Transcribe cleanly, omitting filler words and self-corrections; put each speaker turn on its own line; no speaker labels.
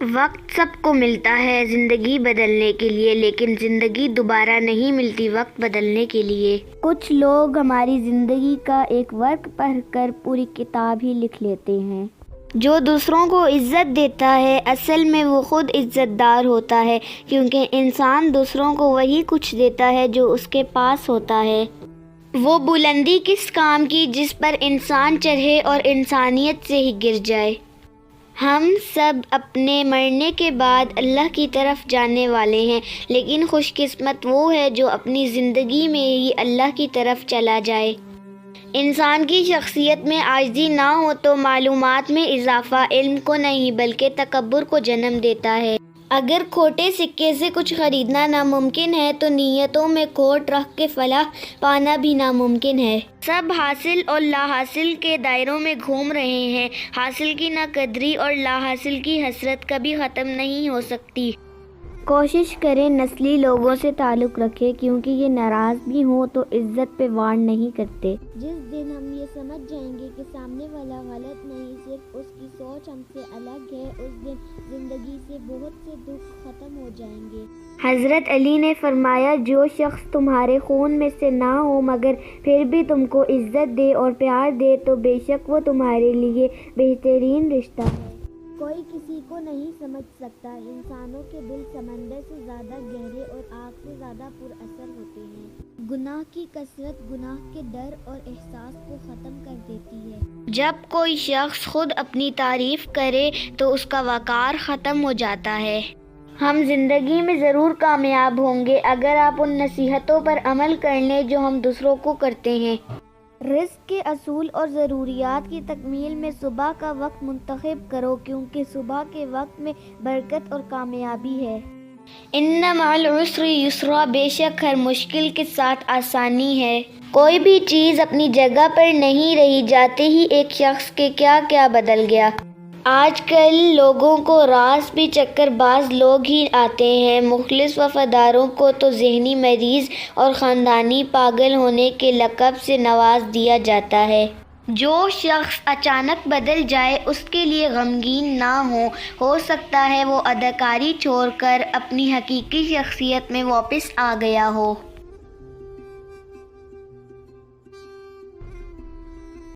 وقت سب کو ملتا ہے زندگی بدلنے کے لیے، لیکن زندگی دوبارہ نہیں ملتی وقت بدلنے کے لیے۔ کچھ لوگ ہماری زندگی کا ایک ورق پڑھ کر پوری کتاب ہی لکھ لیتے ہیں۔ جو دوسروں کو عزت دیتا ہے اصل میں وہ خود عزت دار ہوتا ہے، کیونکہ انسان دوسروں کو وہی کچھ دیتا ہے جو اس کے پاس ہوتا ہے۔ وہ بلندی کس کام کی جس پر انسان چڑھے اور انسانیت سے ہی گر جائے۔ ہم سب اپنے مرنے کے بعد اللہ کی طرف جانے والے ہیں، لیکن خوش قسمت وہ ہے جو اپنی زندگی میں ہی اللہ کی طرف چلا جائے۔ انسان کی شخصیت میں عاجزی نہ ہو تو معلومات میں اضافہ علم کو نہیں بلکہ تکبر کو جنم دیتا ہے۔ اگر کھوٹے سکے سے کچھ خریدنا ناممکن ہے تو نیتوں میں کھوٹ رکھ کے فلاح پانا بھی ناممکن ہے۔ سب حاصل اور لا حاصل کے دائروں میں گھوم رہے ہیں۔ حاصل کی ناقدری اور لا حاصل کی حسرت کبھی ختم نہیں ہو سکتی۔ کوشش کریں نسلی لوگوں سے تعلق رکھیں، کیونکہ یہ ناراض بھی ہوں تو عزت پہ وارن نہیں کرتے۔ جس دن ہم یہ سمجھ جائیں گے کہ سامنے والا غلط نہیں، صرف اس کی سوچ ہم سے الگ ہے، اس دن زندگی سے بہت سے دکھ ختم ہو جائیں گے۔ حضرت علی نے فرمایا، جو شخص تمہارے خون میں سے نہ ہو مگر پھر بھی تم کو عزت دے اور پیار دے تو بے شک وہ تمہارے لیے بہترین رشتہ ہے۔ کوئی کسی کو نہیں سمجھ سکتا، انسانوں کے دل سمندر سے زیادہ گہرے اور آگ سے زیادہ پر اثر ہوتے ہیں۔ گناہ کی کثرت گناہ کے ڈر اور احساس کو ختم کر دیتی ہے۔ جب کوئی شخص خود اپنی تعریف کرے تو اس کا وقار ختم ہو جاتا ہے۔ ہم زندگی میں ضرور کامیاب ہوں گے اگر آپ ان نصیحتوں پر عمل کر لیں جو ہم دوسروں کو کرتے ہیں۔ رزق کے اصول اور ضروریات کی تکمیل میں صبح کا وقت منتخب کرو، کیونکہ صبح کے وقت میں برکت اور کامیابی ہے۔ ان مع العسر یسرا، بے شک ہر مشکل کے ساتھ آسانی ہے۔ کوئی بھی چیز اپنی جگہ پر نہیں رہی، جاتے ہی ایک شخص کے کیا کیا بدل گیا۔ آج کل لوگوں کو راس بھی چکر باز لوگ ہی آتے ہیں۔ مخلص وفاداروں کو تو ذہنی مریض اور خاندانی پاگل ہونے کے لقب سے نواز دیا جاتا ہے۔ جو شخص اچانک بدل جائے اس کے لیے غمگین نہ ہو سکتا ہے وہ اداکاری چھوڑ کر اپنی حقیقی شخصیت میں واپس آ گیا ہو۔